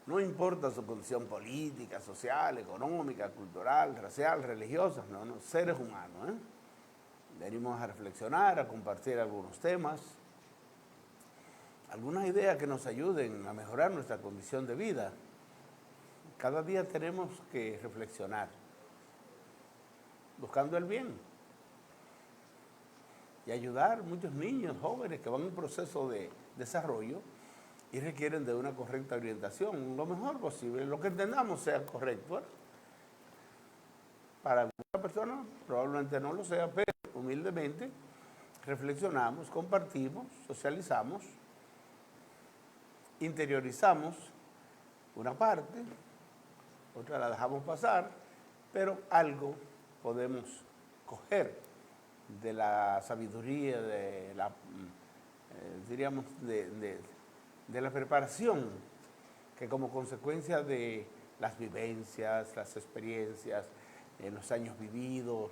No importa su condición política, social, económica, cultural, racial, religiosa, no, seres humanos. Venimos a reflexionar, a compartir algunos temas, algunas ideas que nos ayuden a mejorar nuestra condición de vida. Cada día tenemos que reflexionar, buscando el bien y ayudar a muchos niños, jóvenes que van en un proceso de desarrollo y requieren de una correcta orientación, lo mejor posible, lo que entendamos sea correcto. Para alguna persona probablemente no lo sea, pero humildemente reflexionamos, compartimos, socializamos, interiorizamos una parte, otra la dejamos pasar, pero algo podemos coger de la sabiduría, de la, diríamos, de la preparación que como consecuencia de las vivencias, las experiencias, los años vividos,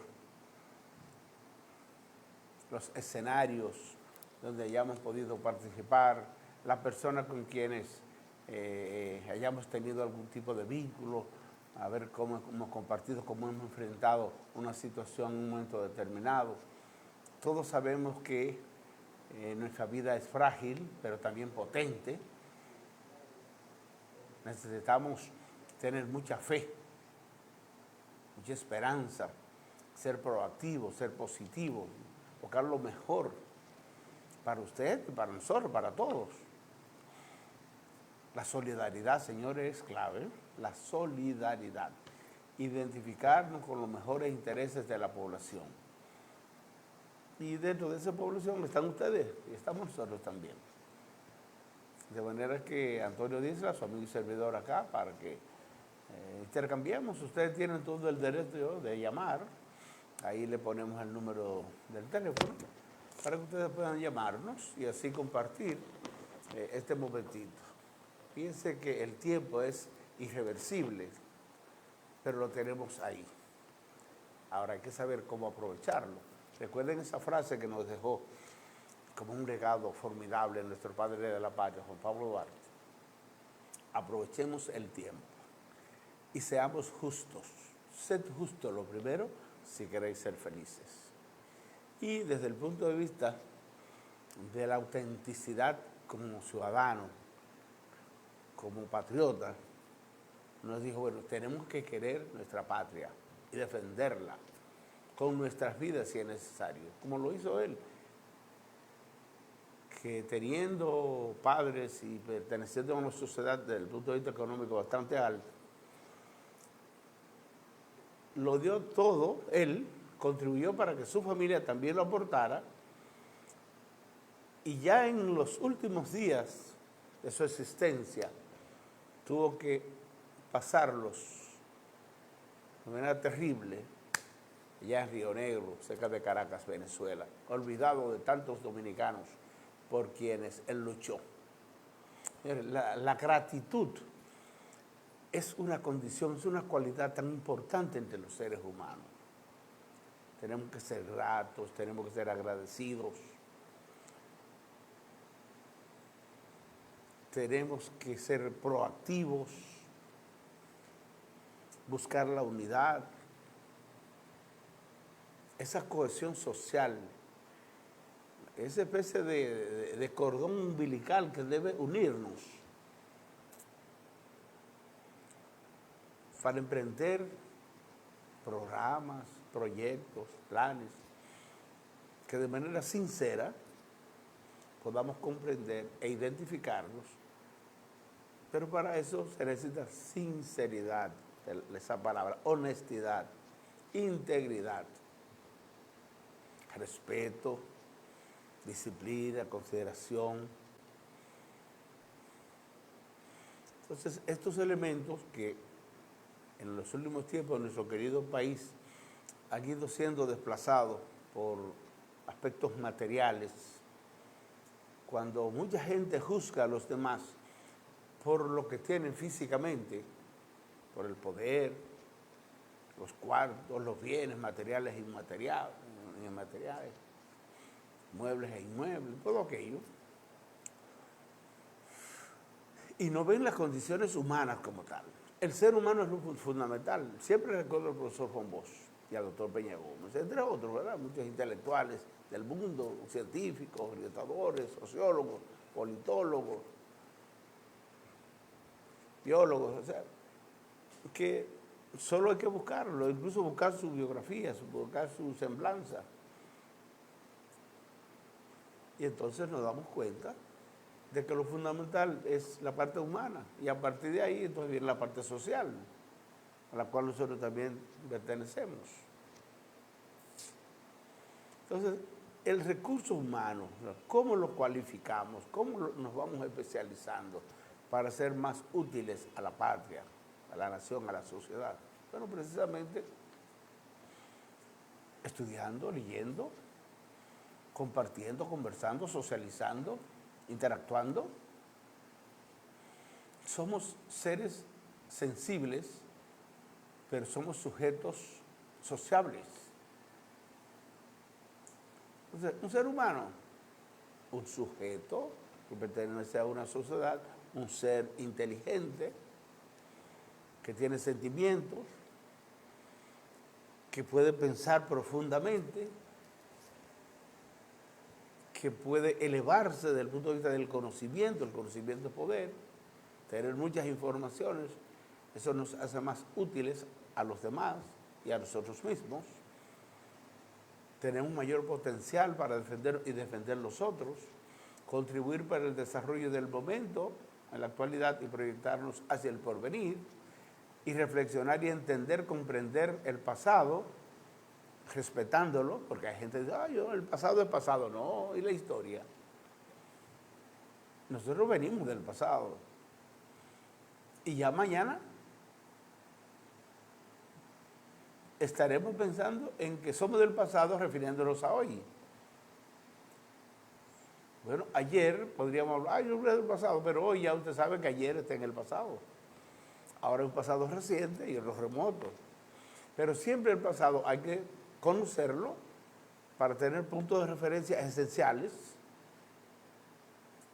los escenarios donde hayamos podido participar, las personas con quienes hayamos tenido algún tipo de vínculo, a ver cómo hemos compartido, cómo hemos enfrentado una situación en un momento determinado. Todos sabemos que nuestra vida es frágil, pero también potente. Necesitamos tener mucha fe, mucha esperanza, ser proactivos, ser positivos, buscar lo mejor para usted, para nosotros, para todos. La solidaridad, señores, es clave. La solidaridad. Identificarnos con los mejores intereses de la población. Y dentro de esa población están ustedes y estamos nosotros también. De manera que Antonio Disla, su amigo y servidor acá, para que intercambiemos. Ustedes tienen todo el derecho de llamar. Ahí le ponemos el número del teléfono para que ustedes puedan llamarnos y así compartir este momentito. Piense que el tiempo es irreversible, pero lo tenemos ahí. Ahora hay que saber cómo aprovecharlo. Recuerden esa frase que nos dejó como un legado formidable nuestro padre de la patria, Juan Pablo Duarte. Aprovechemos el tiempo y seamos justos. Sed justo lo primero si queréis ser felices. Y desde el punto de vista de la autenticidad como ciudadano, como patriota, nos dijo, bueno, tenemos que querer nuestra patria y defenderla con nuestras vidas si es necesario, como lo hizo él, que teniendo padres y perteneciendo a una sociedad desde el punto de vista económico bastante alto, lo dio todo, él contribuyó para que su familia también lo aportara, y ya en los últimos días de su existencia tuvo que pasarlos de manera terrible, allá en Río Negro, cerca de Caracas, Venezuela, olvidado de tantos dominicanos por quienes él luchó. La gratitud es una condición, es una cualidad tan importante entre los seres humanos. Tenemos que ser gratos, tenemos que ser agradecidos. Tenemos que ser proactivos, buscar la unidad, esa cohesión social, esa especie de cordón umbilical que debe unirnos para emprender programas, proyectos, planes, que de manera sincera podamos comprender e identificarnos, pero para eso se necesita sinceridad, esa palabra, honestidad, integridad, respeto, disciplina, consideración. Entonces, estos elementos que en los últimos tiempos en nuestro querido país han ido siendo desplazados por aspectos materiales, cuando mucha gente juzga a los demás por lo que tienen físicamente, por el poder, los cuartos, los bienes materiales e inmateriales, muebles e inmuebles, todo aquello. y no ven las condiciones humanas como tal. El ser humano es lo fundamental. Siempre recuerdo al profesor Juan Bosch y al doctor Peña Gómez, entre otros, ¿verdad? Muchos intelectuales del mundo, científicos, orientadores, sociólogos, politólogos, biólogos, o sea, que solo hay que buscarlo, incluso buscar su biografía, buscar su semblanza. Y entonces nos damos cuenta de que lo fundamental es la parte humana, y a partir de ahí entonces viene la parte social, a la cual nosotros también pertenecemos. Entonces, el recurso humano, ¿cómo lo cualificamos? ¿Cómo nos vamos especializando para ser más útiles a la patria, a la nación, a la sociedad? Bueno, precisamente estudiando, leyendo, compartiendo, conversando, socializando, interactuando. Somos seres sensibles, pero somos sujetos sociables. Entonces, un ser humano, un sujeto que pertenece a una sociedad, un ser inteligente, que tiene sentimientos, que puede pensar profundamente, que puede elevarse desde el punto de vista del conocimiento. El conocimiento es poder, tener muchas informaciones, eso nos hace más útiles a los demás y a nosotros mismos. Tenemos mayor potencial para defender los otros, contribuir para el desarrollo del momento, en la actualidad, y proyectarnos hacia el porvenir, y reflexionar y entender, comprender el pasado, respetándolo, porque hay gente que dice, el pasado es pasado. No, y la historia. Nosotros venimos del pasado. Y ya mañana estaremos pensando en que somos del pasado refiriéndonos a hoy. Bueno, ayer podríamos hablar, yo soy del pasado, pero hoy ya usted sabe que ayer está en el pasado. Ahora es un pasado reciente y otro remoto. Pero siempre el pasado hay que conocerlo para tener puntos de referencia esenciales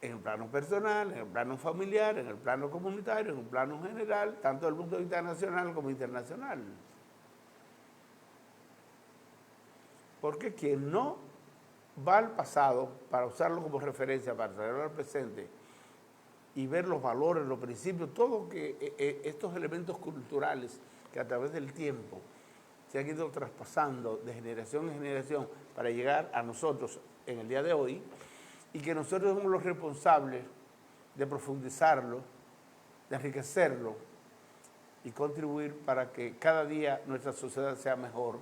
en el plano personal, en el plano familiar, en el plano comunitario, en el plano general, tanto desde el punto de vista nacional como internacional. Porque quien no va al pasado para usarlo como referencia, para traerlo al presente y ver los valores, los principios, todo estos elementos culturales que a través del tiempo se han ido traspasando de generación en generación para llegar a nosotros en el día de hoy, y que nosotros somos los responsables de profundizarlo, de enriquecerlo y contribuir para que cada día nuestra sociedad sea mejor.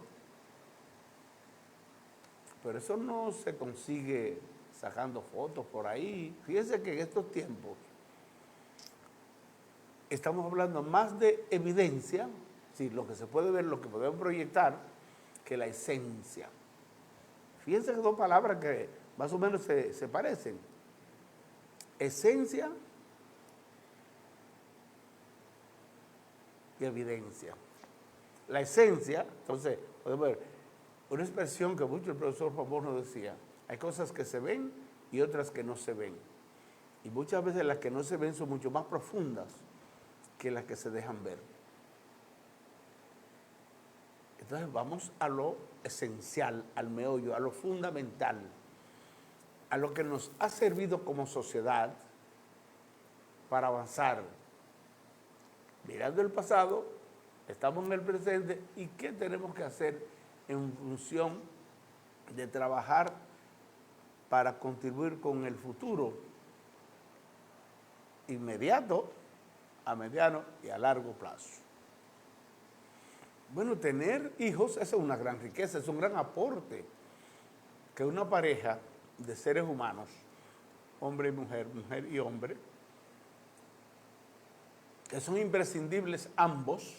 Pero eso no se consigue sacando fotos por ahí. Fíjense que en estos tiempos estamos hablando más de evidencia, sí, lo que se puede ver, lo que podemos proyectar, que la esencia. Fíjense que dos palabras que más o menos se parecen. Esencia y evidencia. La esencia, entonces, podemos ver una expresión que mucho el profesor Juan Bosch nos decía: hay cosas que se ven y otras que no se ven. Y muchas veces las que no se ven son mucho más profundas que las que se dejan ver. Entonces vamos a lo esencial, al meollo, a lo fundamental, a lo que nos ha servido como sociedad para avanzar. Mirando el pasado, estamos en el presente, y qué tenemos que hacer en función de trabajar para contribuir con el futuro inmediato, a mediano y a largo plazo. Bueno, tener hijos, esa es una gran riqueza, es un gran aporte que una pareja de seres humanos, hombre y mujer, mujer y hombre, que son imprescindibles ambos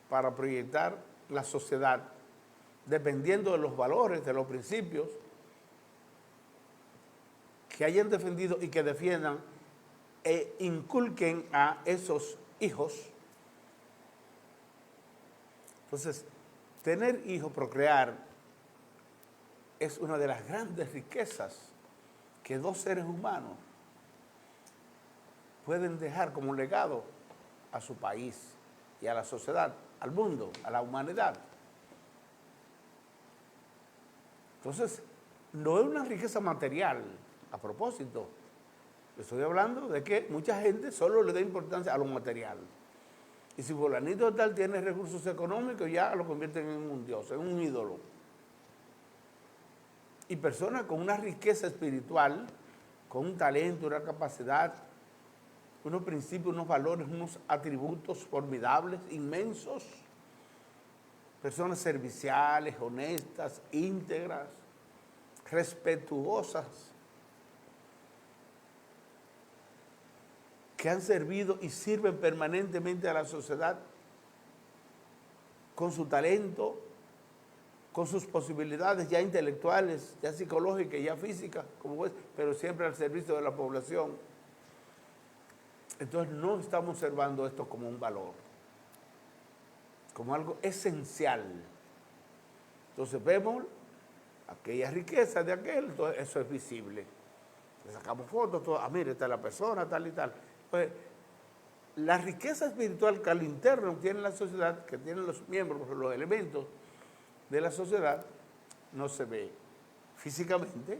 para proyectar la sociedad, dependiendo de los valores, de los principios que hayan defendido y que defiendan e inculquen a esos hijos. Entonces, tener hijos, procrear, es una de las grandes riquezas que dos seres humanos pueden dejar como legado a su país y a la sociedad, al mundo, a la humanidad. Entonces, no es una riqueza material, a propósito. Estoy hablando de que mucha gente solo le da importancia a lo material. Y si fulanito tal tiene recursos económicos, ya lo convierten en un dios, en un ídolo. Y personas con una riqueza espiritual, con un talento, una capacidad, unos principios, unos valores, unos atributos formidables, inmensos. Personas serviciales, honestas, íntegras, respetuosas, que han servido y sirven permanentemente a la sociedad con su talento, con sus posibilidades ya intelectuales, ya psicológicas, ya físicas, como es, pero siempre al servicio de la población. Entonces no estamos observando esto como un valor, como algo esencial. Entonces vemos aquella riqueza de aquel, entonces eso es visible. Le sacamos fotos, todo, mire, está la persona, tal y tal. Entonces, la riqueza espiritual que al interno tiene la sociedad, que tienen los miembros, los elementos de la sociedad, no se ve físicamente,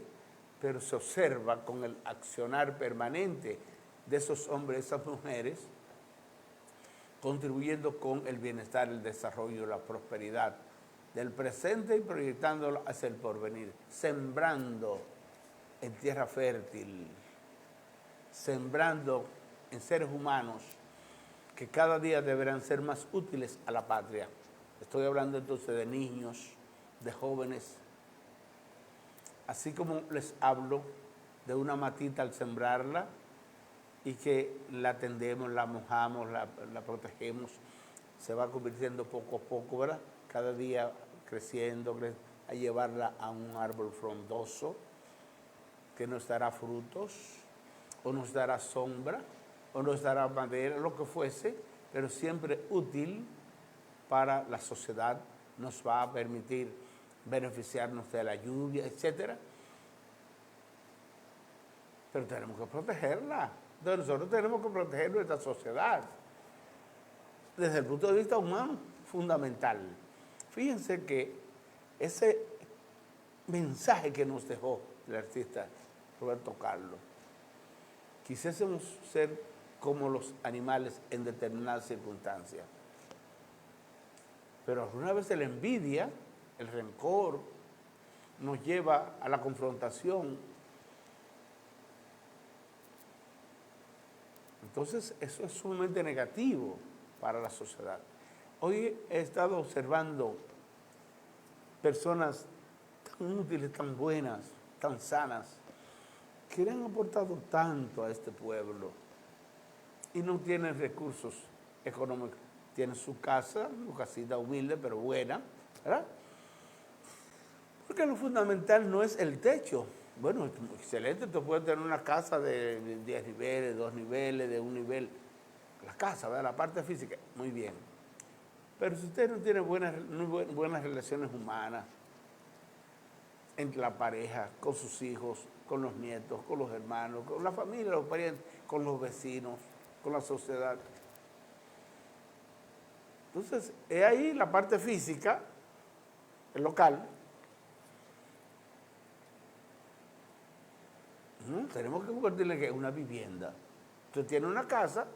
pero se observa con el accionar permanente de esos hombres, esas mujeres, contribuyendo con el bienestar, el desarrollo, la prosperidad del presente y proyectándolo hacia el porvenir, sembrando en tierra fértil, sembrando en seres humanos que cada día deberán ser más útiles a la patria. Estoy hablando entonces de niños, de jóvenes, así como les hablo de una matita al sembrarla y que la atendemos, la mojamos, la protegemos, se va convirtiendo poco a poco, ¿verdad? Cada día creciendo, a llevarla a un árbol frondoso que nos dará frutos, o nos dará sombra, o nos dará madera, lo que fuese, pero siempre útil para la sociedad, nos va a permitir beneficiarnos de la lluvia, etc. Pero tenemos que protegerla. Entonces nosotros tenemos que proteger nuestra sociedad desde el punto de vista humano, fundamental. Fíjense que ese mensaje que nos dejó el artista Roberto Carlos, quisiésemos ser como los animales en determinadas circunstancias. Pero alguna vez la envidia, el rencor, nos lleva a la confrontación. Entonces, eso es sumamente negativo para la sociedad. Hoy he estado observando personas tan útiles, tan buenas, tan sanas, que le han aportado tanto a este pueblo y no tienen recursos económicos. Tienen su casa, una casita humilde pero buena, ¿verdad? Porque lo fundamental no es el techo. Bueno, excelente, tú puedes tener una casa de 10 niveles, 2 niveles, de un nivel. La casa, ¿verdad? La parte física, muy bien. Pero si usted no tiene buenas relaciones humanas entre la pareja, con sus hijos, con los nietos, con los hermanos, con la familia, los parientes, con los vecinos, con la sociedad. Entonces, es ahí la parte física, el local. Tenemos que convertirle que es una vivienda. Usted tiene una casa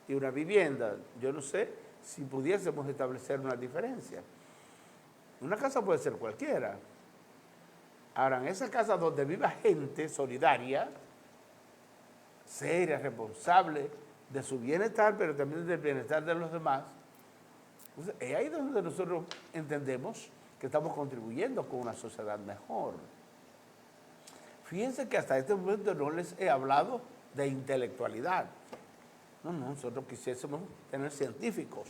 y una vivienda. Yo no sé si pudiésemos establecer una diferencia. Una casa puede ser cualquiera. Ahora, en esa casa donde viva gente solidaria, seria, responsable de su bienestar, pero también del bienestar de los demás, entonces, es ahí donde nosotros entendemos que estamos contribuyendo con una sociedad mejor. Fíjense que hasta este momento no les he hablado de intelectualidad. No, nosotros quisiésemos tener científicos,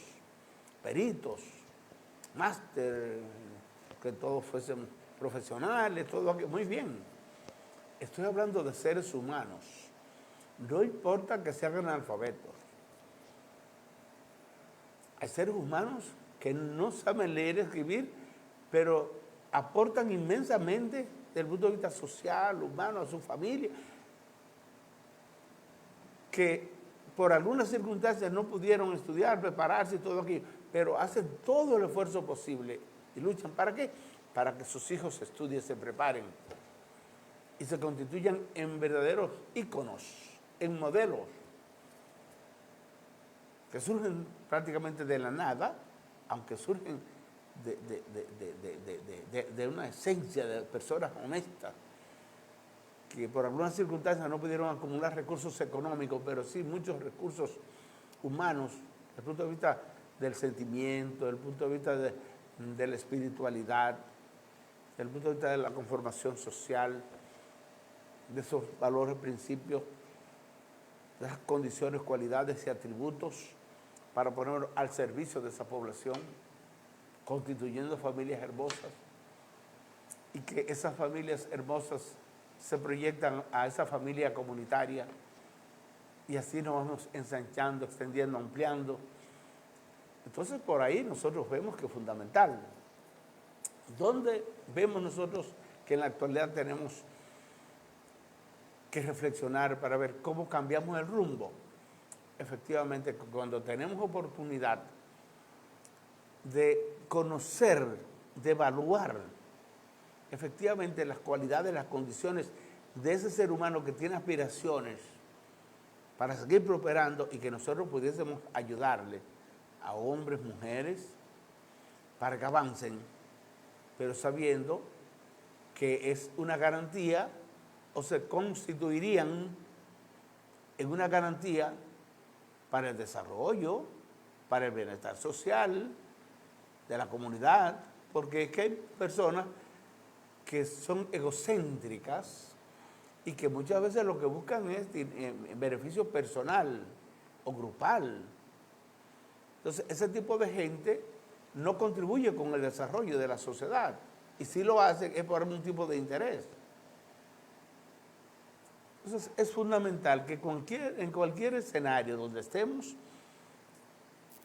peritos, máster, que todos fuésemos profesionales, todo aquello. Muy bien. Estoy hablando de seres humanos. No importa que sean analfabetos. Hay seres humanos que no saben leer y escribir, pero aportan inmensamente desde el punto de vista social, humano, a su familia. que por algunas circunstancias no pudieron estudiar, prepararse y todo aquello, pero hacen todo el esfuerzo posible y luchan. ¿Para qué? Para que sus hijos estudien, se preparen y se constituyan en verdaderos íconos, en modelos, que surgen prácticamente de la nada, aunque surgen de una esencia de personas honestas, que por algunas circunstancias no pudieron acumular recursos económicos, pero sí muchos recursos humanos, desde el punto de vista del sentimiento, desde el punto de vista de la espiritualidad, desde el punto de vista de la conformación social, de esos valores, principios, de esas condiciones, cualidades y atributos para ponerlos al servicio de esa población, constituyendo familias hermosas, y que esas familias hermosas se proyectan a esa familia comunitaria, y así nos vamos ensanchando, extendiendo, ampliando. Entonces, por ahí nosotros vemos que es fundamental. ¿Dónde vemos nosotros que en la actualidad tenemos que reflexionar para ver cómo cambiamos el rumbo? Efectivamente, cuando tenemos oportunidad de conocer, de evaluar efectivamente las cualidades, las condiciones de ese ser humano que tiene aspiraciones para seguir prosperando, y que nosotros pudiésemos ayudarle a hombres, mujeres, para que avancen, pero sabiendo que es una garantía, o se constituirían en una garantía para el desarrollo, para el bienestar social de la comunidad, porque es que hay personas que son egocéntricas y que muchas veces lo que buscan es beneficio personal o grupal. Entonces, ese tipo de gente no contribuye con el desarrollo de la sociedad, y si lo hace es por algún tipo de interés. Entonces, es fundamental que en cualquier escenario donde estemos,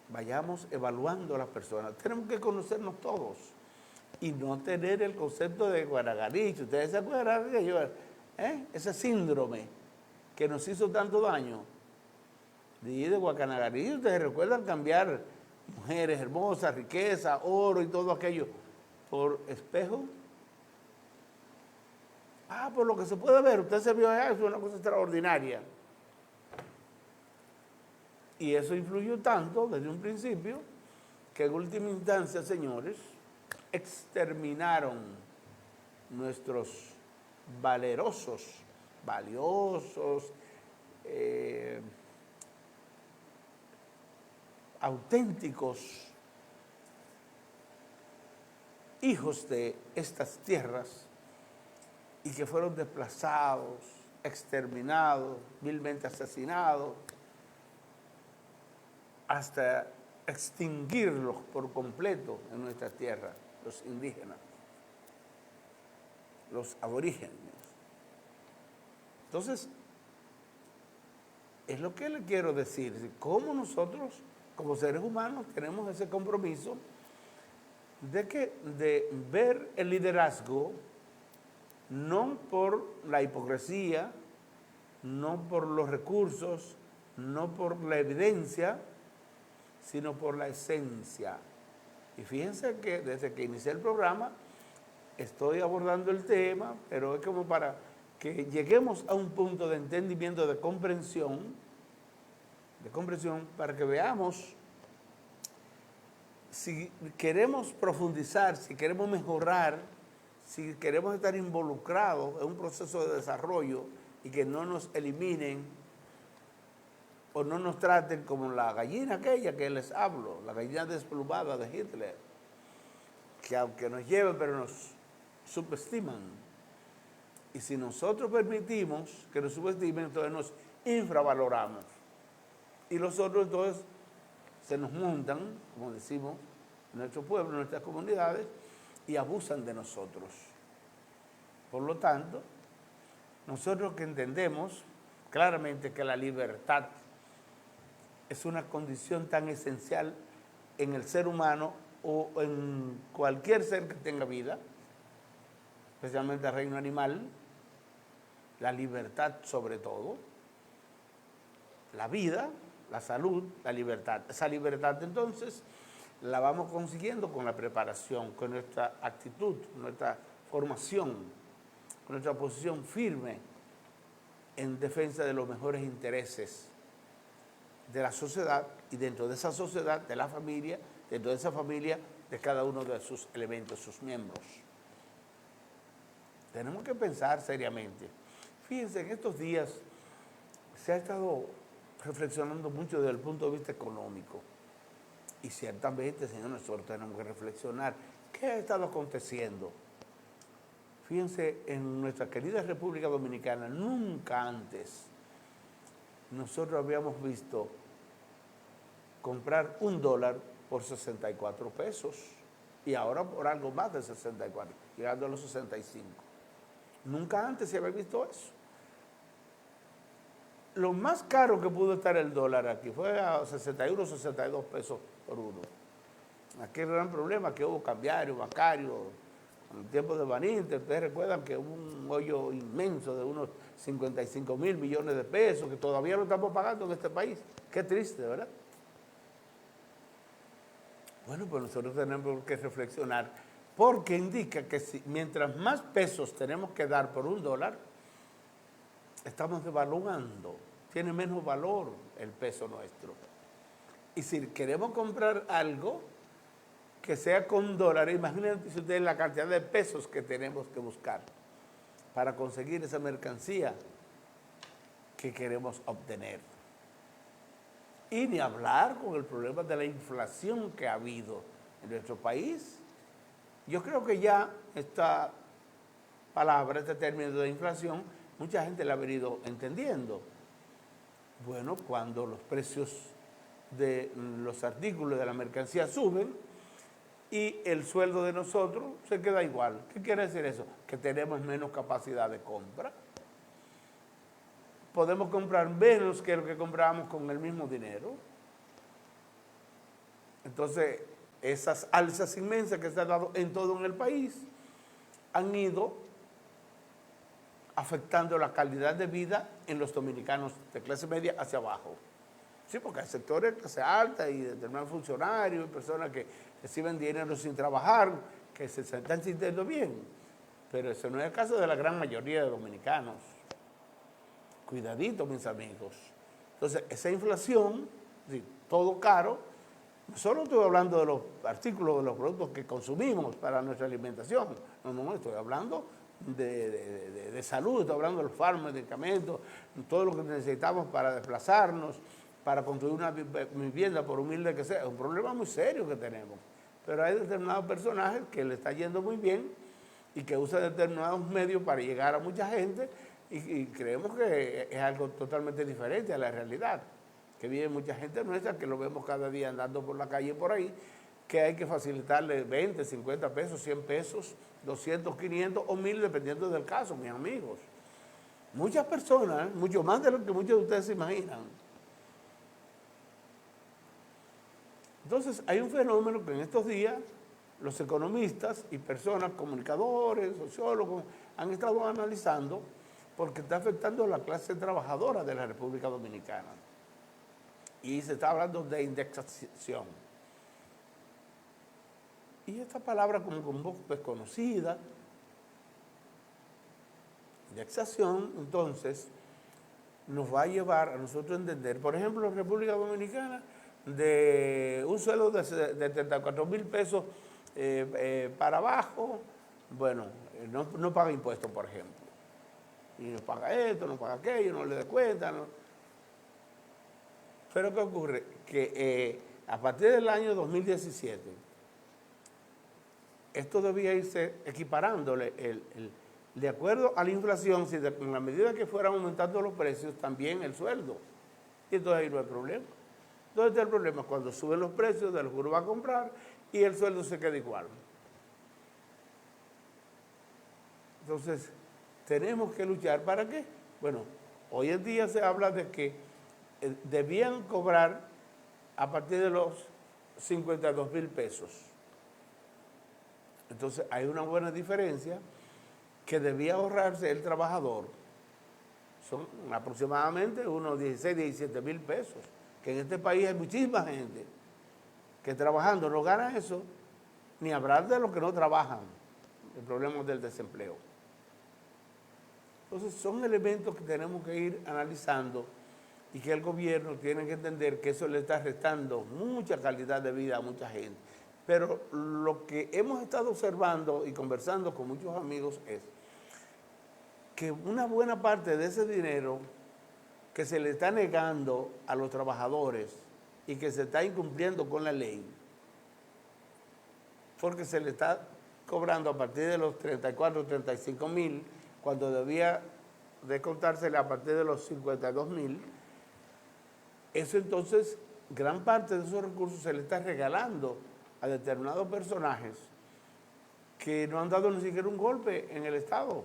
vayamos evaluando a las personas. Tenemos que conocernos todos y no tener el concepto de guaragaricho. Ustedes se acuerdan de ello, ese síndrome que nos hizo tanto daño. De Guacanagarí, ustedes recuerdan cambiar mujeres hermosas, riqueza, oro y todo aquello por espejo. Por lo que se puede ver, usted se vio allá, es una cosa extraordinaria. Y eso influyó tanto desde un principio que en última instancia, señores, exterminaron nuestros valiosos, auténticos hijos de estas tierras, y que fueron desplazados, exterminados, vilmente asesinados, hasta extinguirlos por completo en nuestra tierra, los indígenas, los aborígenes. Entonces, es lo que le quiero decir, cómo nosotros, como seres humanos, tenemos ese compromiso de ver el liderazgo no por la hipocresía, no por los recursos, no por la evidencia, sino por la esencia. Y fíjense que desde que inicié el programa estoy abordando el tema, pero es como para que lleguemos a un punto de entendimiento, de comprensión, para que veamos si queremos profundizar, si queremos mejorar, si queremos estar involucrados en un proceso de desarrollo y que no nos eliminen o no nos traten como la gallina aquella que les hablo, la gallina desplumada de Hitler, que aunque nos lleven, pero nos subestiman. Y si nosotros permitimos que nos subestimen, entonces nos infravaloramos. Y los otros entonces se nos montan, como decimos, en nuestro pueblo, en nuestras comunidades, y abusan de nosotros. Por lo tanto, nosotros que entendemos claramente que la libertad es una condición tan esencial en el ser humano o en cualquier ser que tenga vida, especialmente el reino animal, la libertad sobre todo, la vida, la salud, la libertad. Esa libertad entonces la vamos consiguiendo con la preparación, con nuestra actitud, nuestra formación, con nuestra posición firme en defensa de los mejores intereses de la sociedad y dentro de esa sociedad, de la familia, dentro de esa familia, de cada uno de sus elementos, sus miembros. Tenemos que pensar seriamente. Fíjense, en estos días se ha estado reflexionando mucho desde el punto de vista económico. Y ciertamente, señor, nosotros tenemos que reflexionar qué ha estado aconteciendo. Fíjense, en nuestra querida República Dominicana, nunca antes nosotros habíamos visto comprar $1 por 64 pesos y ahora por algo más de 64, llegando a los 65. Nunca antes se había visto eso. Lo más caro que pudo estar el dólar aquí fue a 61, 62 pesos por uno. Aquí el gran problema que hubo cambiario, bancario. En el tiempo de Baninter, ustedes recuerdan que hubo un hoyo inmenso de unos 55 mil millones de pesos que todavía lo estamos pagando en este país. Qué triste, ¿verdad? Bueno, pues nosotros tenemos que reflexionar porque indica que mientras más pesos tenemos que dar por $1, estamos devaluando, tiene menos valor el peso nuestro. Y si queremos comprar algo que sea con dólares, imagínense ustedes la cantidad de pesos que tenemos que buscar para conseguir esa mercancía que queremos obtener. Y ni hablar con el problema de la inflación que ha habido en nuestro país. Yo creo que ya esta palabra, este término de inflación, mucha gente la ha venido entendiendo. Bueno, cuando los precios de los artículos de la mercancía suben y el sueldo de nosotros se queda igual. ¿Qué quiere decir eso? Que tenemos menos capacidad de compra. Podemos comprar menos que lo que comprábamos con el mismo dinero. Entonces, esas alzas inmensas que se han dado en todo el país han ido afectando la calidad de vida en los dominicanos de clase media hacia abajo. Sí, porque hay sectores de clase alta y determinados funcionarios y personas que reciben dinero sin trabajar, que se están sintiendo bien. Pero eso no es el caso de la gran mayoría de dominicanos. Cuidadito, mis amigos. Entonces, esa inflación, sí, todo caro, no solo estoy hablando de los artículos, de los productos que consumimos para nuestra alimentación, no, estoy hablando de salud, estoy hablando de los fármacos, medicamentos, todo lo que necesitamos para desplazarnos, para construir una vivienda, por humilde que sea. Es un problema muy serio que tenemos. Pero hay determinados personajes que le está yendo muy bien y que usan determinados medios para llegar a mucha gente y creemos que es algo totalmente diferente a la realidad. Que vive mucha gente nuestra, que lo vemos cada día andando por la calle por ahí, que hay que facilitarle 20, 50 pesos, 100 pesos, 200, 500 o 1000, dependiendo del caso, mis amigos. Muchas personas, mucho más de lo que muchos de ustedes se imaginan. Entonces, hay un fenómeno que en estos días los economistas y personas, comunicadores, sociólogos, han estado analizando porque está afectando a la clase trabajadora de la República Dominicana. Y se está hablando de indexación. Y esta palabra como un poco desconocida, indexación, entonces, nos va a llevar a nosotros a entender, por ejemplo, en República Dominicana, de un sueldo de 74 mil pesos para abajo, bueno, no paga impuestos, por ejemplo. Y no paga esto, no paga aquello, no le da cuenta, ¿no? Pero ¿qué ocurre? Que a partir del año 2017, esto debía irse equiparándole de acuerdo a la inflación, si en la medida que fueran aumentando los precios, también el sueldo. Y entonces ahí no hay problema. Entonces el problema es cuando suben los precios de lo que uno va a comprar y el sueldo se queda igual. Entonces, tenemos que luchar ¿para qué? Bueno, hoy en día se habla de que debían cobrar a partir de los 52 mil pesos. Entonces, hay una buena diferencia que debía ahorrarse el trabajador son aproximadamente unos 16, 17 mil pesos, que en este país hay muchísima gente que trabajando no gana eso, ni hablar de los que no trabajan, el problema del desempleo. Entonces son elementos que tenemos que ir analizando y que el gobierno tiene que entender que eso le está restando mucha calidad de vida a mucha gente. Pero lo que hemos estado observando y conversando con muchos amigos es que una buena parte de ese dinero que se le está negando a los trabajadores y que se está incumpliendo con la ley, porque se le está cobrando a partir de los 34, 35 mil, cuando debía descontársele a partir de los 52 mil, eso entonces, gran parte de esos recursos se le está regalando a determinados personajes que no han dado ni siquiera un golpe en el Estado,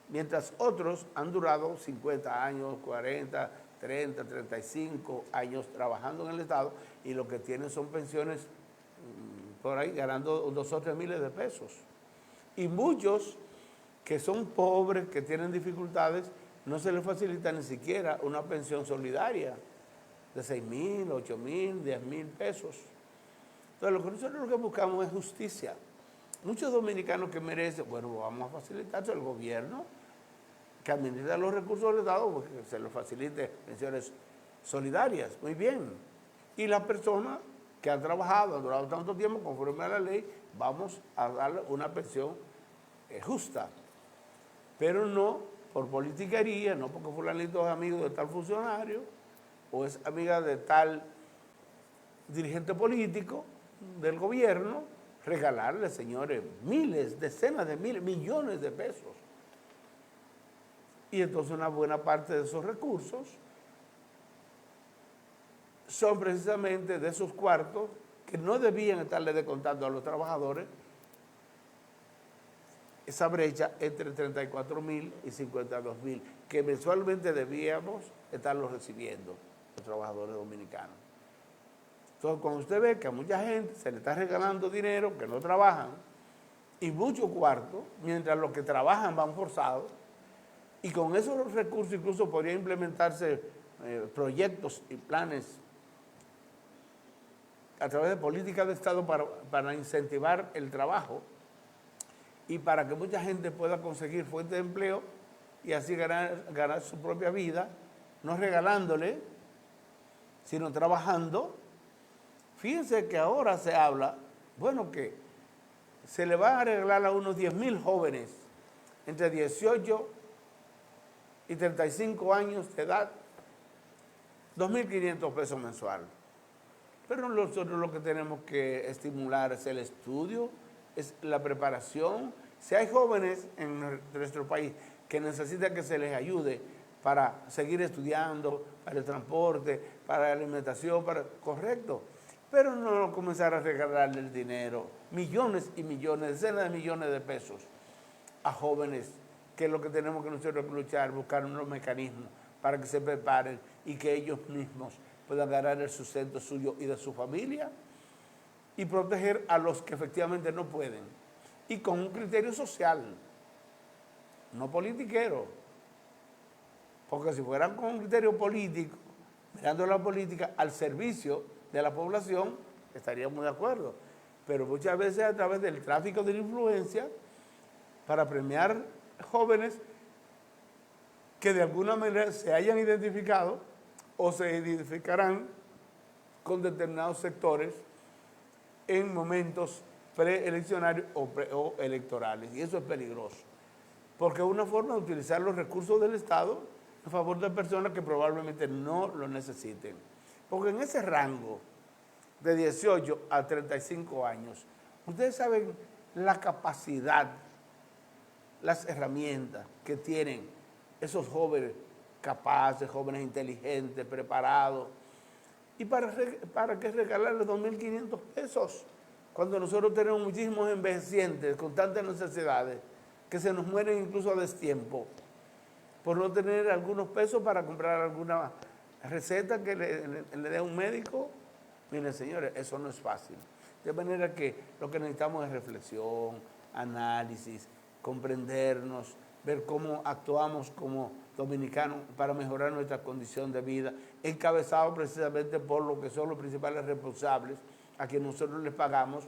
mientras otros han durado 50 años, 40, 30, 35 años trabajando en el Estado y lo que tienen son pensiones por ahí ganando 2 o 3 miles de pesos. Y muchos que son pobres, que tienen dificultades, no se les facilita ni siquiera una pensión solidaria de 6 mil, 8 mil, 10 mil pesos. Entonces, lo que nosotros buscamos es justicia. Muchos dominicanos que merecen, bueno, vamos a facilitarse al gobierno que administra los recursos del Estado, porque se les facilite pensiones solidarias, muy bien. Y las personas que han trabajado, han durado tanto tiempo, conforme a la ley, vamos a darle una pensión justa. Pero no por politiquería, no porque fulanito es amigo de tal funcionario o es amiga de tal dirigente político del gobierno, regalarle, señores, miles, decenas de miles, millones de pesos. Y entonces una buena parte de esos recursos son precisamente de esos cuartos que no debían estarle descontando a los trabajadores esa brecha entre 34 mil y 52 mil, que mensualmente debíamos estarlos recibiendo los trabajadores dominicanos. Entonces, cuando usted ve que a mucha gente se le está regalando dinero, que no trabajan, y muchos cuartos, mientras los que trabajan van forzados, y con esos recursos incluso podrían implementarse proyectos y planes a través de políticas de Estado para incentivar el trabajo y para que mucha gente pueda conseguir fuentes de empleo y así ganar su propia vida, no regalándole, sino trabajando. Fíjense que ahora se habla, bueno, que se le va a regalar a unos 10,000 jóvenes entre 18 y 35 años de edad, 2.500 pesos mensuales. Pero nosotros lo que tenemos que estimular es el estudio, es la preparación. Si hay jóvenes en nuestro país que necesitan que se les ayude para seguir estudiando, para el transporte, para la alimentación, correcto. Pero no comenzar a regalarle el dinero, millones y millones, decenas de millones de pesos a jóvenes, que es lo que tenemos que nosotros luchar, buscar unos mecanismos para que se preparen y que ellos mismos puedan ganar el sustento suyo y de su familia y proteger a los que efectivamente no pueden. Y con un criterio social, no politiquero. Porque si fueran con un criterio político, mirando la política al servicio de la población, estaríamos de acuerdo. Pero muchas veces a través del tráfico de la influencia, para premiar jóvenes que de alguna manera se hayan identificado o se identificarán con determinados sectores en momentos preeleccionarios o electorales. Y eso es peligroso, porque es una forma de utilizar los recursos del Estado a favor de personas que probablemente no lo necesiten. Porque en ese rango de 18 a 35 años, ustedes saben la capacidad, las herramientas que tienen esos jóvenes capaces, jóvenes inteligentes, preparados. ¿Y para qué regalarles 2.500 pesos? Cuando nosotros tenemos muchísimos envejecientes con tantas necesidades que se nos mueren incluso a destiempo por no tener algunos pesos para comprar alguna receta que le dé un médico. Miren, señores, eso no es fácil. De manera que lo que necesitamos es reflexión, análisis, comprendernos, ver cómo actuamos como dominicanos para mejorar nuestra condición de vida, encabezado precisamente por lo que son los principales responsables, a quienes nosotros les pagamos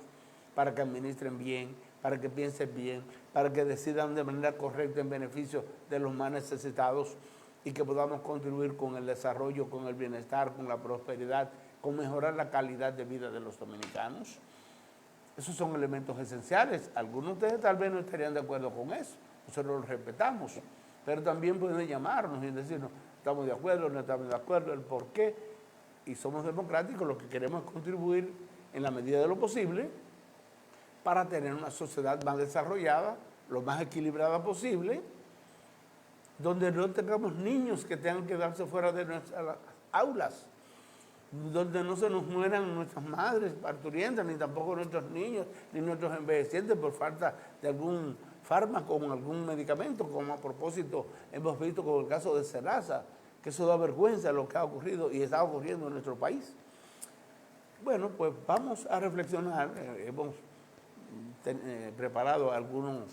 para que administren bien, para que piensen bien, para que decidan de manera correcta en beneficio de los más necesitados y que podamos contribuir con el desarrollo, con el bienestar, con la prosperidad, con mejorar la calidad de vida de los dominicanos. Esos son elementos esenciales. Algunos de ustedes tal vez no estarían de acuerdo con eso, nosotros los respetamos, pero también pueden llamarnos y decirnos, estamos de acuerdo, no estamos de acuerdo, el por qué, y somos democráticos, lo que queremos es contribuir en la medida de lo posible para tener una sociedad más desarrollada, lo más equilibrada posible, donde no tengamos niños que tengan que darse fuera de nuestras aulas, donde no se nos mueran nuestras madres parturientas, ni tampoco nuestros niños, ni nuestros envejecientes por falta de algún fármaco o algún medicamento, como a propósito hemos visto con el caso de Serasa, que eso da vergüenza lo que ha ocurrido y está ocurriendo en nuestro país. Bueno, pues vamos a reflexionar, hemos preparado algunos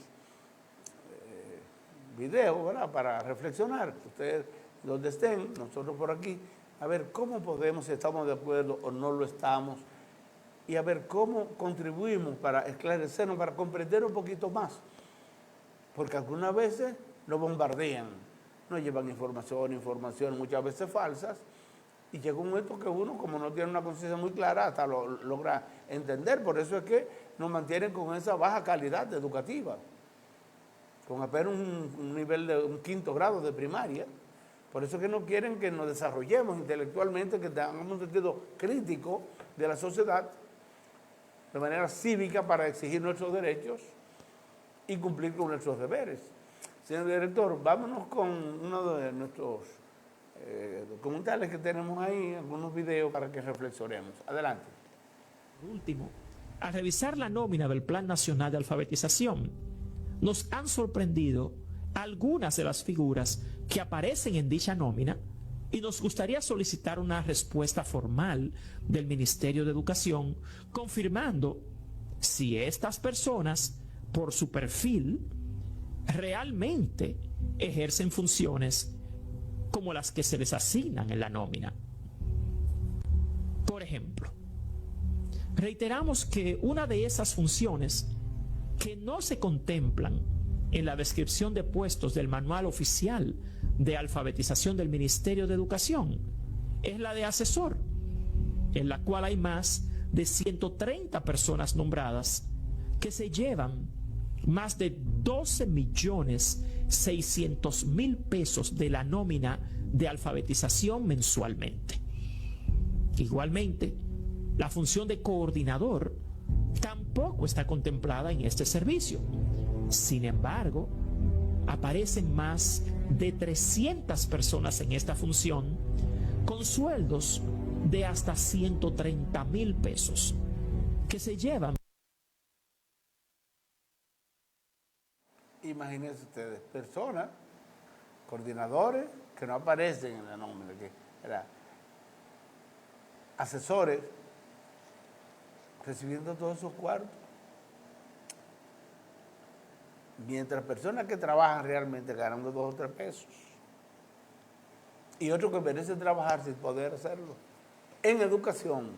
videos, ¿verdad?, para reflexionar, ustedes donde estén, nosotros por aquí, a ver cómo podemos, si estamos de acuerdo o no lo estamos, y a ver cómo contribuimos para esclarecernos, para comprender un poquito más, porque algunas veces nos bombardean, nos llevan información muchas veces falsas, y llega un momento que uno, como no tiene una conciencia muy clara, hasta lo logra entender. Por eso es que nos mantienen con esa baja calidad educativa, con apenas un nivel de un 5º grado de primaria. Por eso es que no quieren que nos desarrollemos intelectualmente, que tengamos un sentido crítico de la sociedad, de manera cívica, para exigir nuestros derechos y cumplir con nuestros deberes. Señor director, vámonos con uno de nuestros documentales que tenemos ahí, algunos videos para que reflexionemos. Adelante. Por último, al revisar la nómina del Plan Nacional de Alfabetización, nos han sorprendido algunas de las figuras que aparecen en dicha nómina y nos gustaría solicitar una respuesta formal del Ministerio de Educación confirmando si estas personas, por su perfil, realmente ejercen funciones como las que se les asignan en la nómina. Por ejemplo, reiteramos que una de esas funciones que no se contemplan en la descripción de puestos del Manual Oficial de Alfabetización del Ministerio de Educación es la de asesor, en la cual hay más de 130 personas nombradas que se llevan más de 12.600.000 pesos de la nómina de alfabetización mensualmente. Igualmente, la función de coordinador tampoco está contemplada en este servicio. Sin embargo, aparecen más de 300 personas en esta función con sueldos de hasta 130.000 pesos que se llevan. Imagínense ustedes, personas, coordinadores que no aparecen en la nómina, que era asesores recibiendo todos esos cuartos, mientras personas que trabajan realmente ganando 2 o 3 pesos y otros que merecen trabajar sin poder hacerlo. En educación,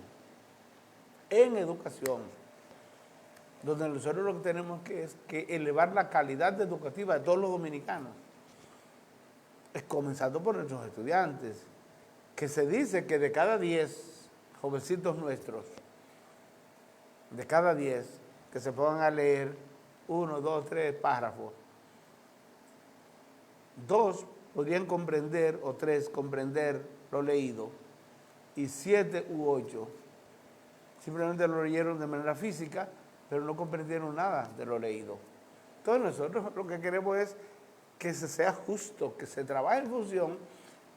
donde nosotros lo que tenemos es que elevar la calidad educativa de todos los dominicanos, es comenzando por nuestros estudiantes, que se dice que de cada 10 jovencitos nuestros, de cada 10 que se pongan a leer 1, 2, 3 párrafos, 2 podrían comprender o 3 comprender lo leído y 7 u 8 simplemente lo leyeron de manera física, pero no comprendieron nada de lo leído. Entonces nosotros lo que queremos es que se sea justo, que se trabaje en función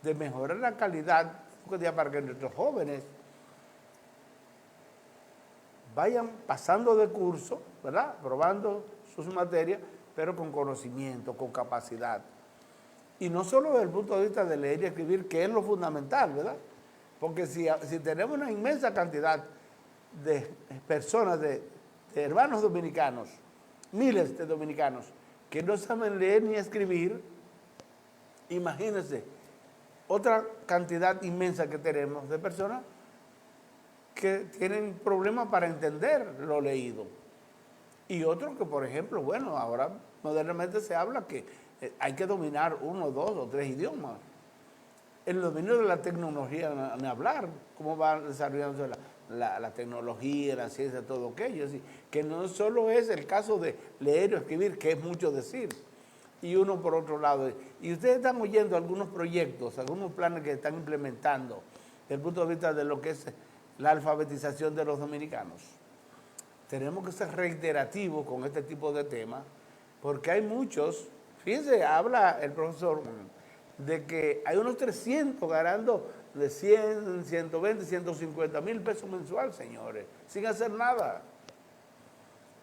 de mejorar la calidad para que nuestros jóvenes vayan pasando de curso, ¿verdad?, probando sus materias, pero con conocimiento, con capacidad. Y no solo desde el punto de vista de leer y escribir, que es lo fundamental, ¿verdad? Porque si tenemos una inmensa cantidad de personas, de hermanos dominicanos, miles de dominicanos, que no saben leer ni escribir, Imagínense, otra cantidad inmensa que tenemos de personas que tienen problemas para entender lo leído. Y otros que, por ejemplo, bueno, ahora modernamente se habla que hay que dominar 1, 2 o 3 idiomas. El dominio de la tecnología, ni hablar, cómo va desarrollándose la tecnología, la ciencia, todo aquello. Así, que no solo es el caso de leer o escribir, que es mucho decir, y uno por otro lado. Y ustedes están oyendo algunos proyectos, algunos planes que están implementando desde el punto de vista de lo que es la alfabetización de los dominicanos. Tenemos que ser reiterativos con este tipo de temas, porque hay muchos, fíjense, habla el profesor de que hay unos 300 ganando de 100, 120, 150 mil pesos mensual, señores, sin hacer nada.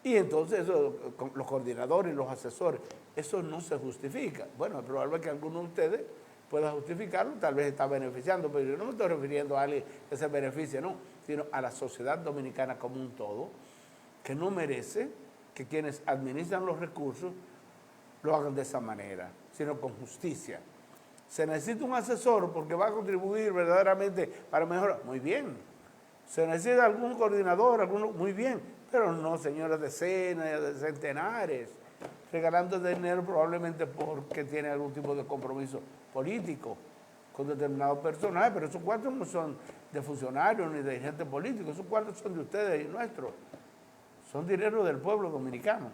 Y entonces eso, los coordinadores y los asesores, eso no se justifica. Bueno, es probable que alguno de ustedes pueda justificarlo, tal vez está beneficiando, pero yo no me estoy refiriendo a alguien que se beneficie, no, sino a la sociedad dominicana como un todo, que no merece que quienes administran los recursos lo hagan de esa manera, sino con justicia. Se necesita un asesor porque va a contribuir verdaderamente para mejorar. Muy bien. Se necesita algún coordinador, muy bien. Pero no, señores, decenas, de centenares, regalando dinero probablemente porque tiene algún tipo de compromiso político con determinados personajes, pero esos cuartos no son de funcionarios ni de gente política, esos cuartos son de ustedes y nuestros. Son dinero del pueblo dominicano.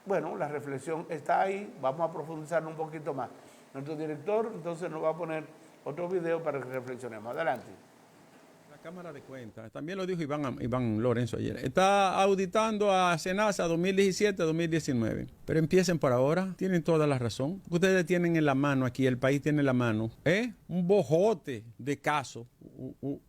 Bueno, la reflexión está ahí, vamos a profundizar un poquito más. Nuestro director entonces nos va a poner otro video para que reflexionemos. Adelante. La Cámara de Cuentas, también lo dijo Iván Lorenzo ayer, está auditando a SENASA 2017-2019. Pero empiecen por ahora, tienen toda la razón. Ustedes tienen en la mano aquí, el país tiene en la mano, un bojote de casos,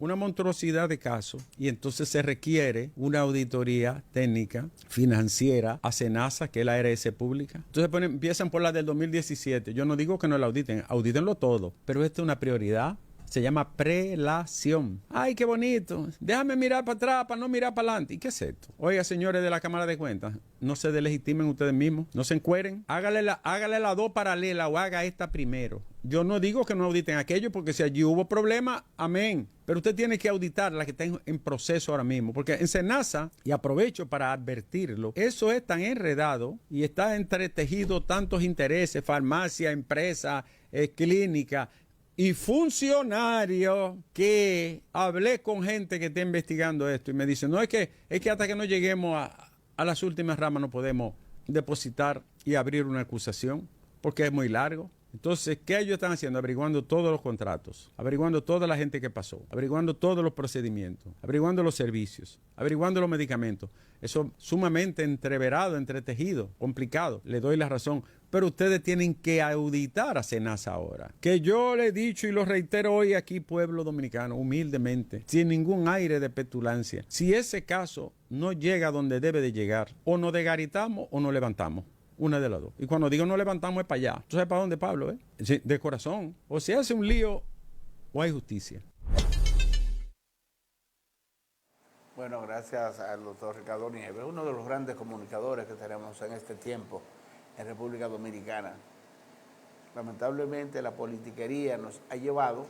una monstruosidad de casos, y entonces se requiere una auditoría técnica, financiera, a SENASA, que es la ARS pública. Entonces empiezan por la del 2017. Yo no digo que no la auditen, audítenlo todo, pero esta es una prioridad. Se llama prelación. ¡Ay, qué bonito! Déjame mirar para atrás para no mirar para adelante. ¿Y qué es esto? Oiga, señores de la Cámara de Cuentas, no se delegitimen ustedes mismos, no se encueren. Hágale las dos paralelas o haga esta primero. Yo no digo que no auditen aquello, porque si allí hubo problema, amén. Pero usted tiene que auditar la que está en proceso ahora mismo. Porque en SENASA, y aprovecho para advertirlo, eso es tan enredado y está entretejido tantos intereses, farmacia, empresa, clínica y funcionarios, que hablé con gente que está investigando esto y me dicen, no, es que hasta que no lleguemos a las últimas ramas no podemos depositar y abrir una acusación, porque es muy largo. Entonces, ¿qué ellos están haciendo? Averiguando todos los contratos, averiguando toda la gente que pasó, averiguando todos los procedimientos, averiguando los servicios, averiguando los medicamentos. Eso sumamente entreverado, entretejido, complicado. Le doy la razón. Pero ustedes tienen que auditar a SENASA ahora. Que yo le he dicho y lo reitero hoy aquí, pueblo dominicano, humildemente, sin ningún aire de petulancia. Si ese caso no llega donde debe de llegar, o nos desgaritamos o nos levantamos. Una de las dos. Y cuando digo no levantamos es para allá. ¿Tú sabes para dónde, Pablo? Sí, de corazón. O se hace un lío o hay justicia. Bueno, gracias al doctor Ricardo Nieves, uno de los grandes comunicadores que tenemos en este tiempo en República Dominicana. Lamentablemente la politiquería nos ha llevado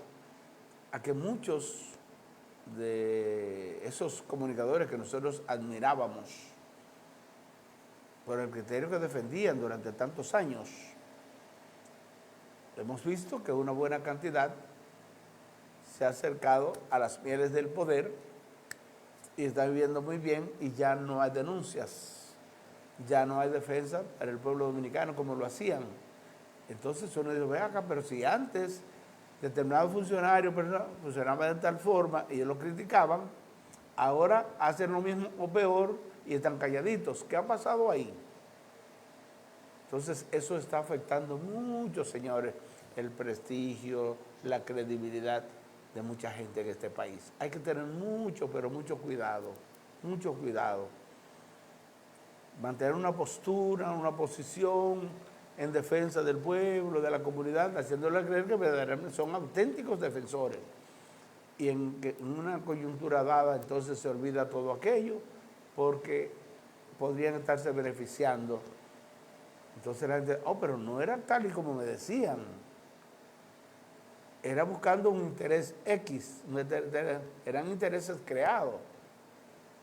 a que muchos de esos comunicadores que nosotros admirábamos por el criterio que defendían durante tantos años, hemos visto que una buena cantidad se ha acercado a las mieles del poder y está viviendo muy bien, y ya no hay denuncias, ya no hay defensa para el pueblo dominicano como lo hacían. Entonces uno dice, ve acá, pero si antes determinados funcionarios funcionaban de tal forma y ellos lo criticaban, ahora hacen lo mismo o peor y están calladitos. ¿Qué ha pasado ahí? Entonces eso está afectando mucho, señores, el prestigio, la credibilidad de mucha gente en este país. Hay que tener mucho, pero mucho cuidado, mucho cuidado. Mantener una postura, una posición en defensa del pueblo, de la comunidad, haciéndole creer que verdaderamente son auténticos defensores. Y en una coyuntura dada, entonces se olvida todo aquello, porque podrían estarse beneficiando Entonces la gente, pero no era tal y como me decían. Era buscando un interés X, eran intereses creados.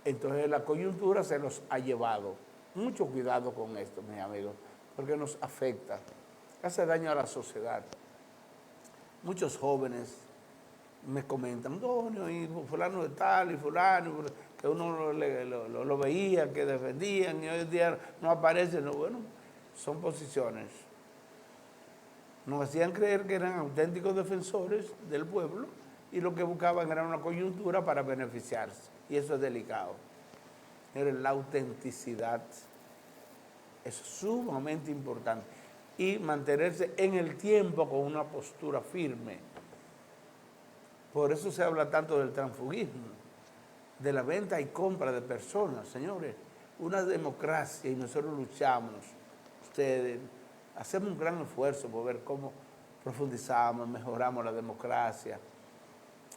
Entonces la coyuntura se los ha llevado. Mucho cuidado con esto, mis amigos, porque nos afecta, hace daño a la sociedad. Muchos jóvenes me comentan, Donio, y fulano de tal, y fulano, que uno lo veía, que defendían, y hoy en día no aparecen. No, bueno, son posiciones. Nos hacían creer que eran auténticos defensores del pueblo y lo que buscaban era una coyuntura para beneficiarse. Y eso es delicado. Pero la autenticidad es sumamente importante. Y mantenerse en el tiempo con una postura firme. Por eso se habla tanto del transfugismo, de la venta y compra de personas. Señores, una democracia, y nosotros luchamos, ustedes, hacemos un gran esfuerzo por ver cómo profundizamos, mejoramos la democracia,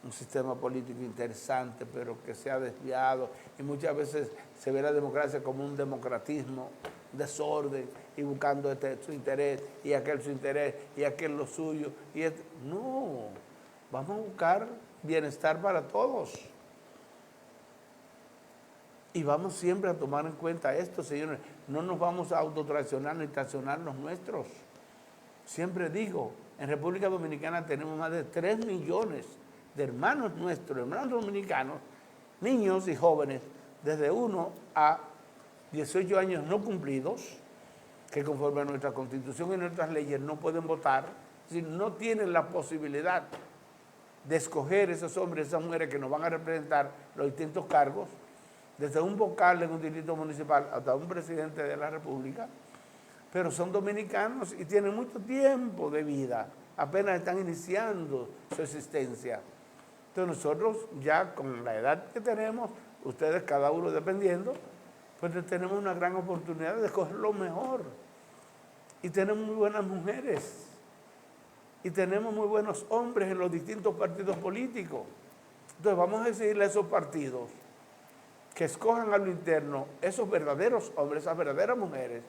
un sistema político interesante, pero que se ha desviado, y muchas veces se ve la democracia como un democratismo, desorden, y buscando su interés, y aquel su interés, y aquel lo suyo, no, vamos a buscar bienestar para todos. Y vamos siempre a tomar en cuenta esto, señores. No nos vamos a autotraicionar ni traicionar los nuestros. Siempre digo, en República Dominicana tenemos más de 3 millones de hermanos nuestros, hermanos dominicanos, niños y jóvenes, desde 1 a 18 años no cumplidos, que conforme a nuestra Constitución y nuestras leyes no pueden votar, si no tienen la posibilidad de escoger esos hombres y esas mujeres que nos van a representar los distintos cargos, desde un vocal en un distrito municipal hasta un presidente de la República, pero son dominicanos y tienen mucho tiempo de vida, apenas están iniciando su existencia. Entonces nosotros ya con la edad que tenemos, ustedes cada uno dependiendo, pues tenemos una gran oportunidad de escoger lo mejor. Y tenemos muy buenas mujeres, y tenemos muy buenos hombres en los distintos partidos políticos. Entonces vamos a decirle a esos partidos que escojan a lo interno esos verdaderos hombres, esas verdaderas mujeres,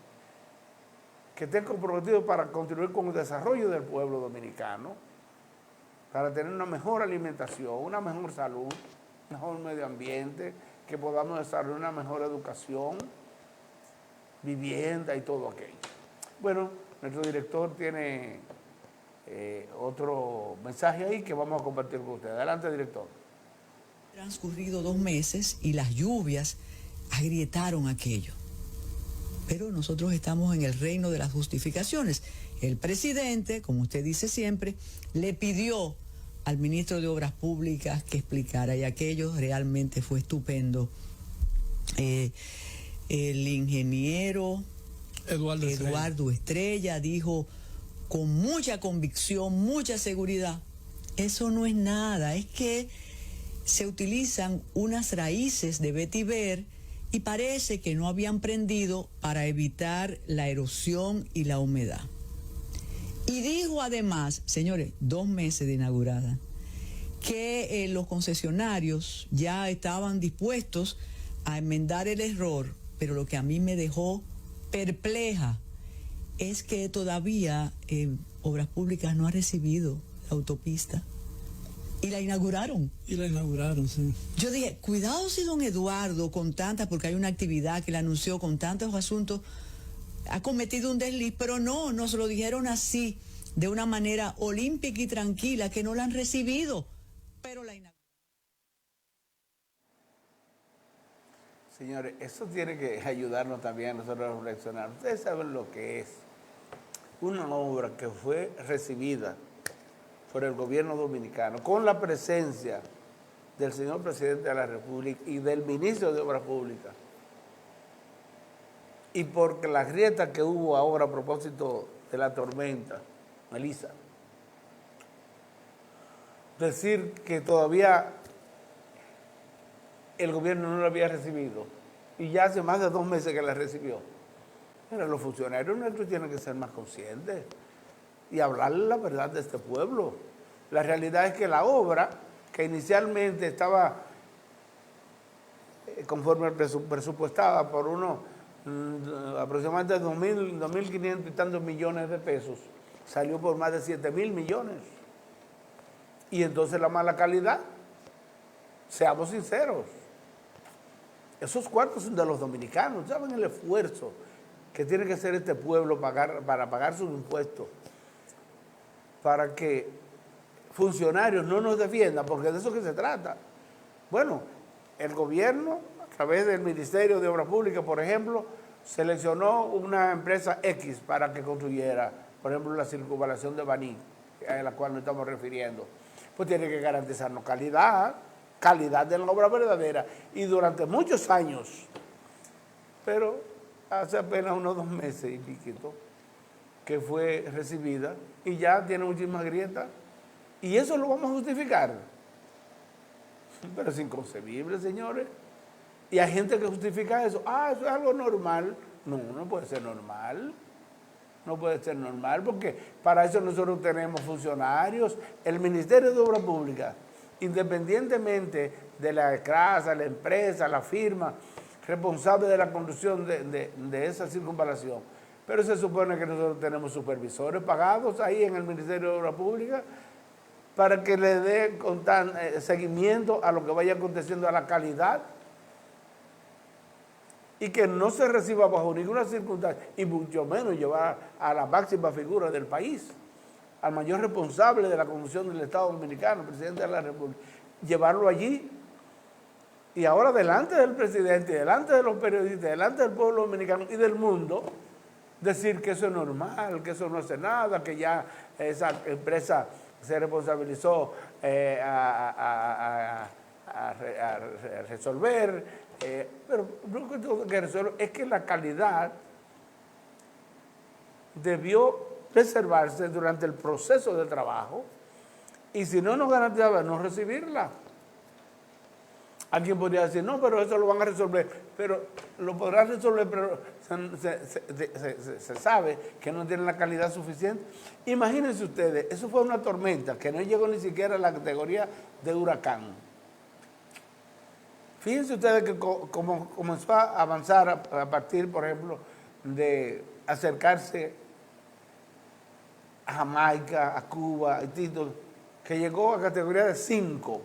que estén comprometidos para contribuir con el desarrollo del pueblo dominicano, para tener una mejor alimentación, una mejor salud, un mejor medio ambiente, que podamos desarrollar una mejor educación, vivienda y todo aquello. Bueno, nuestro director tiene otro mensaje ahí que vamos a compartir con ustedes. Adelante, director. Transcurrido 2 meses y las lluvias agrietaron aquello. Pero nosotros estamos en el reino de las justificaciones. El presidente, como usted dice siempre, le pidió al ministro de Obras Públicas que explicara, y aquello realmente fue estupendo. El ingeniero Eduardo Estrella dijo con mucha convicción, mucha seguridad, eso no es nada, es que se utilizan unas raíces de vetiver y parece que no habían prendido para evitar la erosión y la humedad. Y dijo además, señores, 2 meses de inaugurada, que los concesionarios ya estaban dispuestos a enmendar el error, pero lo que a mí me dejó perpleja es que todavía Obras Públicas no ha recibido la autopista. Y la inauguraron. Sí. Yo dije, cuidado si don Eduardo, con tantas, porque hay una actividad que le anunció con tantos asuntos, ha cometido un desliz, pero no, nos lo dijeron así, de una manera olímpica y tranquila, que no la han recibido, pero la inauguraron. Señores, eso tiene que ayudarnos también a nosotros a reflexionar. Ustedes saben lo que es una obra que fue recibida por el gobierno dominicano, con la presencia del señor presidente de la República y del ministro de Obras Públicas, y porque la grieta que hubo ahora a propósito de la tormenta, Melissa, decir que todavía el gobierno no la había recibido, y ya hace más de 2 meses que la recibió. Pero los funcionarios nuestros tienen que ser más conscientes y hablarle la verdad de este pueblo. La realidad es que la obra, que inicialmente estaba conforme presupuestada por unos aproximadamente 2.500 y tantos millones de pesos, salió por más de 7.000 millones. Y entonces la mala calidad, seamos sinceros, esos cuartos son de los dominicanos. ¿Saben el esfuerzo que tiene que hacer este pueblo para pagar sus impuestos? Para que funcionarios no nos defiendan, porque de eso que se trata. Bueno, el gobierno, a través del Ministerio de Obras Públicas, por ejemplo, seleccionó una empresa X para que construyera, por ejemplo, la circunvalación de Baní, a la cual nos estamos refiriendo. Pues tiene que garantizarnos calidad de la obra verdadera, y durante muchos años, pero hace apenas unos 2 meses y piquito, que fue recibida, y ya tiene muchísimas grietas, y eso lo vamos a justificar. Pero es inconcebible, señores. Y hay gente que justifica eso. Eso es algo normal. No puede ser normal. No puede ser normal, porque para eso nosotros tenemos funcionarios. El Ministerio de Obras Públicas, independientemente de la casa, la empresa, la firma responsable de la construcción de esa circunvalación, pero se supone que nosotros tenemos supervisores pagados ahí en el Ministerio de Obras Públicas para que le dé seguimiento a lo que vaya aconteciendo, a la calidad, y que no se reciba bajo ninguna circunstancia, y mucho menos llevar a la máxima figura del país, al mayor responsable de la conducción del Estado Dominicano, el presidente de la República, llevarlo allí, y ahora delante del presidente, delante de los periodistas, delante del pueblo dominicano y del mundo, decir que eso es normal, que eso no hace nada, que ya esa empresa se responsabilizó a resolver, pero lo que tengo que resolver es que la calidad debió preservarse durante el proceso de trabajo, y si no nos garantizaba no recibirla. Alguien podría decir, no, pero eso lo van a resolver, pero lo podrán resolver, pero se sabe que no tienen la calidad suficiente. Imagínense ustedes, eso fue una tormenta que no llegó ni siquiera a la categoría de huracán. Fíjense ustedes que como comenzó a avanzar a partir, por ejemplo, de acercarse a Jamaica, a Cuba, a Haití, que llegó a categoría de 5.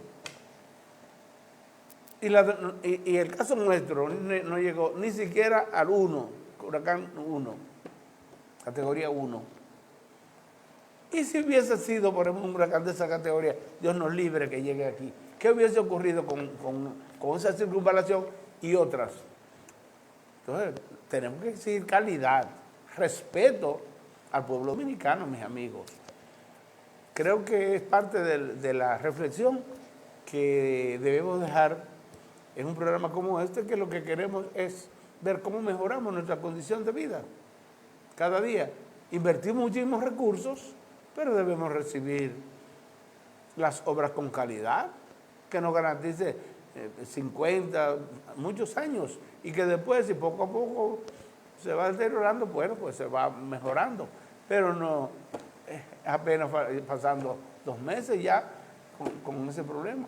Y el caso nuestro no llegó ni siquiera al 1, huracán 1, categoría 1. Y si hubiese sido, por ejemplo, un huracán de esa categoría, Dios nos libre que llegue aquí, ¿qué hubiese ocurrido con esa circunvalación y otras? Entonces, tenemos que exigir calidad, respeto al pueblo dominicano, mis amigos. Creo que es parte de la reflexión que debemos dejar en un programa como este, que lo que queremos es ver cómo mejoramos nuestra condición de vida cada día. Invertimos muchísimos recursos, pero debemos recibir las obras con calidad, que nos garantice 50, muchos años, y que después, si poco a poco se va deteriorando, bueno, pues se va mejorando, pero no apenas pasando 2 meses ya con ese problema.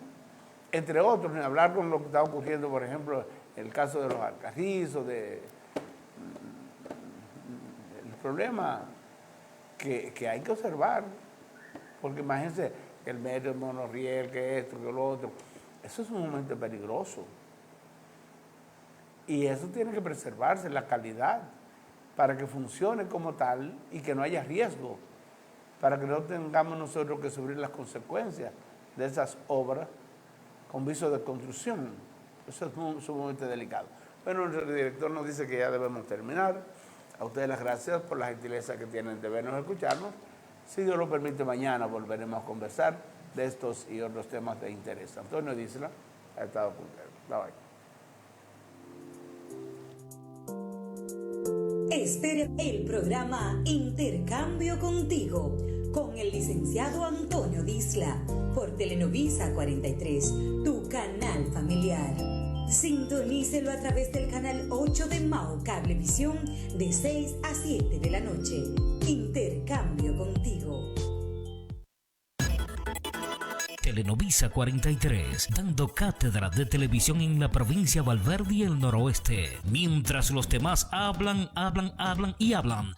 Entre otros, ni hablar con lo que está ocurriendo, por ejemplo, el caso de los Alcarrizos, el problema que hay que observar, porque imagínense el medio monorriel, que esto, que lo otro, eso es un momento peligroso. Y eso tiene que preservarse, la calidad, para que funcione como tal y que no haya riesgo, para que no tengamos nosotros que sufrir las consecuencias de esas obras con viso de construcción. Eso es sumamente delicado. Bueno, el director nos dice que ya debemos terminar. A ustedes las gracias por la gentileza que tienen de vernos y escucharnos. Si Dios lo permite, mañana volveremos a conversar de estos y otros temas de interés. Antonio Disla ha estado con ustedes. Bye bye. Espera el programa Intercambio Contigo con el licenciado Antonio Disla por Telenovisa 43, tu canal familiar. Sintonícelo a través del canal 8 de Mao Cablevisión de 6 a 7 de la noche. Intercambio Contigo. Telenovisa 43, dando cátedra de televisión en la provincia Valverde y el noroeste. Mientras los demás hablan y hablan.